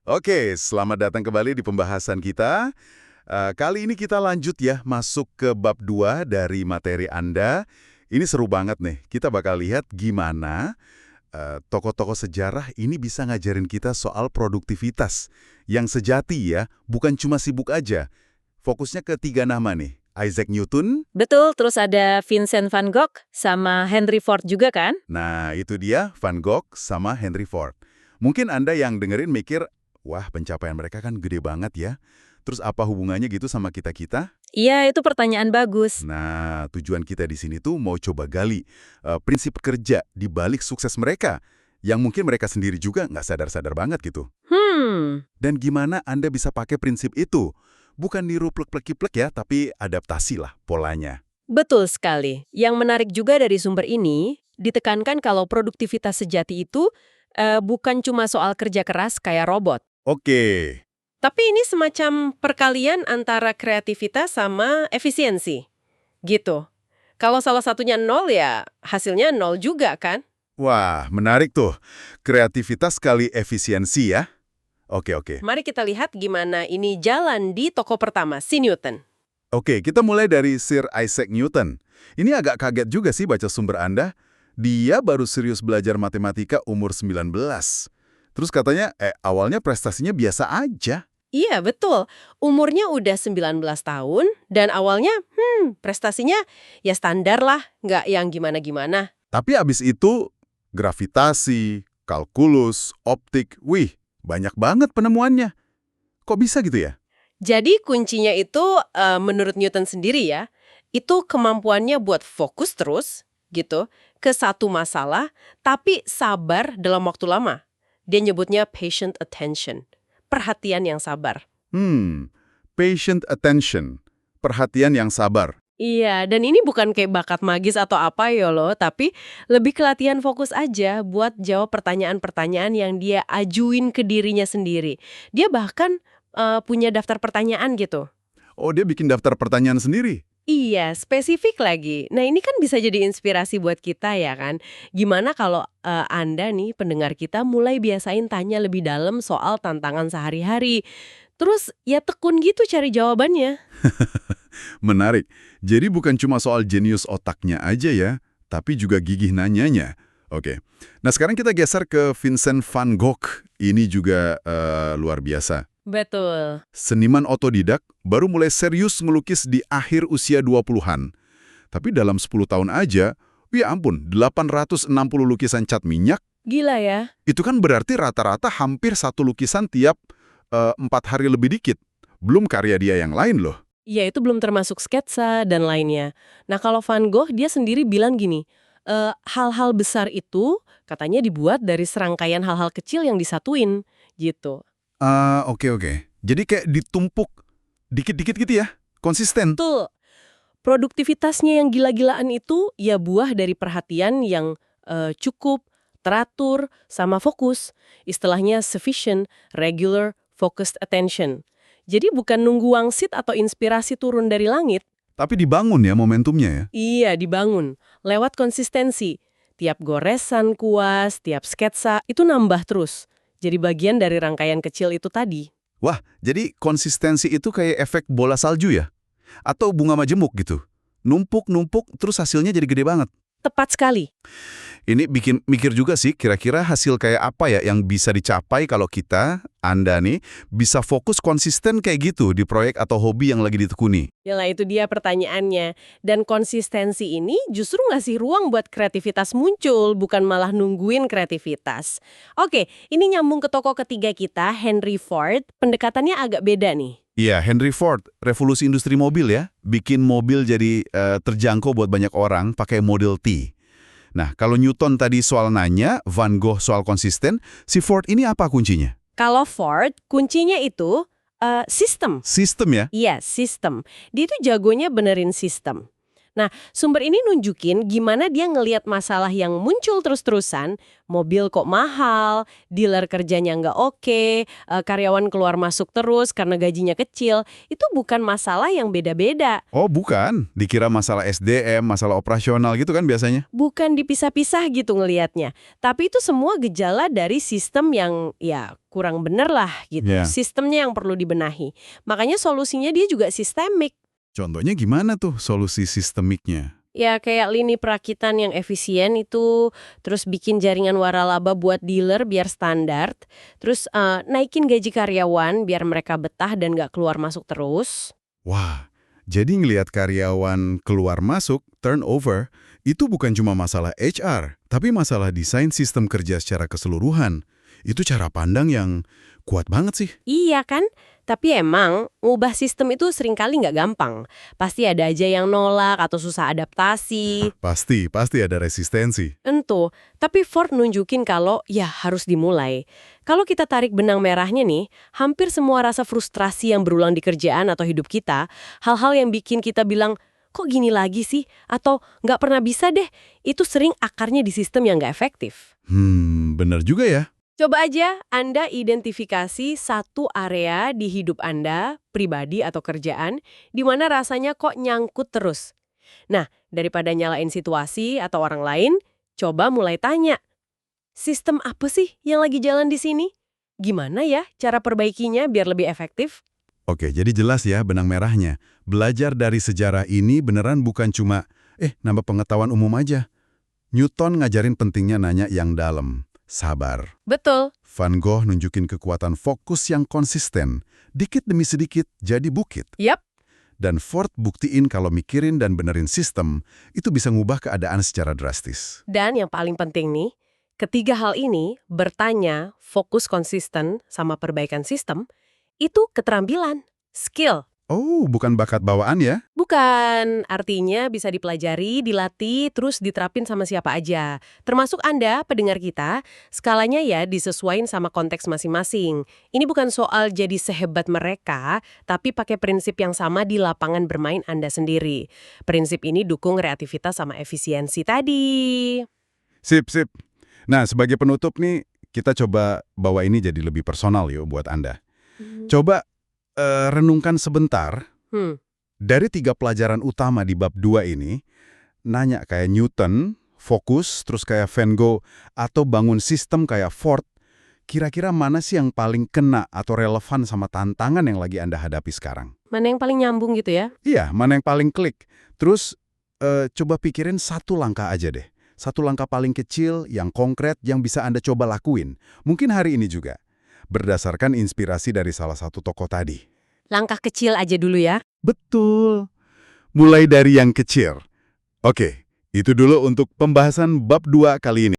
Oke, selamat datang kembali di pembahasan kita. Kali ini kita lanjut ya, masuk ke bab 2 dari materi Anda. Ini seru banget nih, kita bakal lihat gimana tokoh-tokoh sejarah ini bisa ngajarin kita soal produktivitas. Yang sejati ya, bukan cuma sibuk aja. Fokusnya ke 3 nama nih, Isaac Newton. Betul, terus ada Vincent van Gogh sama Henry Ford juga kan? Nah, itu dia Van Gogh sama Henry Ford. Mungkin Anda yang dengerin mikir, wah pencapaian mereka kan gede banget ya. Terus apa hubungannya gitu sama kita-kita? Iya, itu pertanyaan bagus. Nah, tujuan kita di sini tuh mau coba gali prinsip kerja di balik sukses mereka, yang mungkin mereka sendiri juga nggak sadar-sadar banget gitu. Dan gimana Anda bisa pakai prinsip itu? Bukan niru plek-plek-plek ya, tapi adaptasi lah polanya. Betul sekali. Yang menarik juga dari sumber ini, ditekankan kalau produktivitas sejati itu bukan cuma soal kerja keras kayak robot. Oke. Tapi ini semacam perkalian antara kreativitas sama efisiensi. Gitu. Kalau salah satunya nol ya hasilnya nol juga kan? Wah, menarik tuh. Kreativitas kali efisiensi ya. Oke. Mari kita lihat gimana ini jalan di toko pertama, si Newton. Oke, kita mulai dari Sir Isaac Newton. Ini agak kaget juga sih baca sumber Anda. Dia baru serius belajar matematika umur 19. Terus katanya, awalnya prestasinya biasa aja. Iya, betul. Umurnya udah 19 tahun dan awalnya, prestasinya ya standar lah, nggak yang gimana-gimana. Tapi abis itu, gravitasi, kalkulus, optik, wih, banyak banget penemuannya. Kok bisa gitu ya? Jadi kuncinya itu, menurut Newton sendiri ya, itu kemampuannya buat fokus terus, gitu, ke satu masalah, tapi sabar dalam waktu lama. Dia nyebutnya patient attention, perhatian yang sabar. Patient attention, perhatian yang sabar. Iya, dan ini bukan kayak bakat magis atau apa ya loh, tapi lebih ke latihan fokus aja buat jawab pertanyaan-pertanyaan yang dia ajuin ke dirinya sendiri. Dia bahkan punya daftar pertanyaan gitu. Oh, dia bikin daftar pertanyaan sendiri? Iya, spesifik lagi. Nah, ini kan bisa jadi inspirasi buat kita ya kan. Gimana kalau Anda nih, pendengar kita, mulai biasain tanya lebih dalam soal tantangan sehari-hari. Terus ya tekun gitu cari jawabannya. Menarik. Jadi bukan cuma soal jenius otaknya aja ya, tapi juga gigih nanyanya. Oke. Nah sekarang kita geser ke Vincent van Gogh. Ini juga luar biasa. Betul. Seniman otodidak baru mulai serius melukis di akhir usia 20-an. Tapi dalam 10 tahun aja, ya ampun, 860 lukisan cat minyak. Gila ya. Itu kan berarti rata-rata hampir satu lukisan tiap 4 hari lebih dikit. Belum karya dia yang lain loh. Ya, itu belum termasuk sketsa dan lainnya. Nah, kalau Van Gogh, dia sendiri bilang gini, hal-hal besar itu katanya dibuat dari serangkaian hal-hal kecil yang disatuin, gitu. Oke. Jadi kayak ditumpuk dikit-dikit gitu ya? Konsisten? Betul. Produktivitasnya yang gila-gilaan itu ya buah dari perhatian yang cukup, teratur, sama fokus. Istilahnya sufficient, regular, focused attention. Jadi bukan nunggu wangsit atau inspirasi turun dari langit. Tapi dibangun ya momentumnya ya? Iya, dibangun. Lewat konsistensi. Tiap goresan kuas, tiap sketsa, itu nambah terus. Jadi bagian dari rangkaian kecil itu tadi. Wah, jadi konsistensi itu kayak efek bola salju ya? Atau bunga majemuk gitu? Numpuk, terus hasilnya jadi gede banget. Tepat sekali. Ini bikin mikir juga sih, kira-kira hasil kayak apa ya yang bisa dicapai kalau kita, Anda nih, bisa fokus konsisten kayak gitu di proyek atau hobi yang lagi ditekuni. Yalah, itu dia pertanyaannya. Dan konsistensi ini justru ngasih ruang buat kreativitas muncul, bukan malah nungguin kreativitas. Oke, ini nyambung ke tokoh ketiga kita, Henry Ford. Pendekatannya agak beda nih. Iya, Henry Ford, revolusi industri mobil ya, bikin mobil jadi terjangkau buat banyak orang pakai Model T. Nah, kalau Newton tadi soal nanya, Van Gogh soal konsisten, si Ford ini apa kuncinya? Kalau Ford, kuncinya itu sistem. Sistem ya? Iya, sistem. Dia itu jagonya benerin sistem. Nah, sumber ini nunjukin gimana dia ngelihat masalah yang muncul terus-terusan, mobil kok mahal, dealer kerjanya nggak oke, karyawan keluar masuk terus karena gajinya kecil, itu bukan masalah yang beda-beda. Oh bukan, dikira masalah SDM, masalah operasional gitu kan biasanya? Bukan dipisah-pisah gitu ngelihatnya. Tapi itu semua gejala dari sistem yang ya kurang bener lah gitu. Ya. Sistemnya yang perlu dibenahi. Makanya solusinya dia juga sistemik. Contohnya gimana tuh solusi sistemiknya? Ya kayak lini perakitan yang efisien itu, terus bikin jaringan waralaba buat dealer biar standar, terus naikin gaji karyawan biar mereka betah dan nggak keluar masuk terus. Wah, jadi ngelihat karyawan keluar masuk, turnover, itu bukan cuma masalah HR, tapi masalah desain sistem kerja secara keseluruhan. Itu cara pandang yang kuat banget sih. Iya kan? Tapi emang, ngubah sistem itu seringkali nggak gampang. Pasti ada aja yang nolak atau susah adaptasi. Pasti ada resistensi. Entu, tapi Ford nunjukin kalau ya harus dimulai. Kalau kita tarik benang merahnya nih, hampir semua rasa frustrasi yang berulang di kerjaan atau hidup kita, hal-hal yang bikin kita bilang, kok gini lagi sih? Atau nggak pernah bisa deh, itu sering akarnya di sistem yang nggak efektif. Bener juga ya. Coba aja Anda identifikasi satu area di hidup Anda, pribadi atau kerjaan, di mana rasanya kok nyangkut terus. Nah, daripada nyalain situasi atau orang lain, coba mulai tanya, sistem apa sih yang lagi jalan di sini? Gimana ya cara perbaikinya biar lebih efektif? Oke, jadi jelas ya benang merahnya. Belajar dari sejarah ini beneran bukan cuma, nambah pengetahuan umum aja. Newton ngajarin pentingnya nanya yang dalam. Sabar. Betul. Van Gogh nunjukin kekuatan fokus yang konsisten. Dikit demi sedikit jadi bukit. Yap. Dan Ford buktiin kalau mikirin dan benerin sistem, itu bisa ngubah keadaan secara drastis. Dan yang paling penting nih, ketiga hal ini, bertanya, fokus konsisten, sama perbaikan sistem, itu keterampilan, skill. Oh, bukan bakat bawaan ya? Bukan, artinya bisa dipelajari, dilatih, terus diterapin sama siapa aja. Termasuk Anda, pendengar kita, skalanya ya disesuaikan sama konteks masing-masing. Ini bukan soal jadi sehebat mereka, tapi pakai prinsip yang sama di lapangan bermain Anda sendiri. Prinsip ini dukung kreativitas sama efisiensi tadi. Sip. Nah, sebagai penutup nih, kita coba bawa ini jadi lebih personal yuk buat Anda. Coba renungkan sebentar. Dari 3 pelajaran utama di bab 2 ini, nanya kayak Newton, fokus, terus kayak Van Gogh, atau bangun sistem kayak Ford, kira-kira mana sih yang paling kena atau relevan sama tantangan yang lagi Anda hadapi sekarang? Mana yang paling nyambung gitu ya? Iya, mana yang paling klik. Terus, coba pikirin satu langkah aja deh. Satu langkah paling kecil, yang konkret, yang bisa Anda coba lakuin. Mungkin hari ini juga. Berdasarkan inspirasi dari salah satu tokoh tadi. Langkah kecil aja dulu ya. Betul. Mulai dari yang kecil. Oke, itu dulu untuk pembahasan bab 2 kali ini.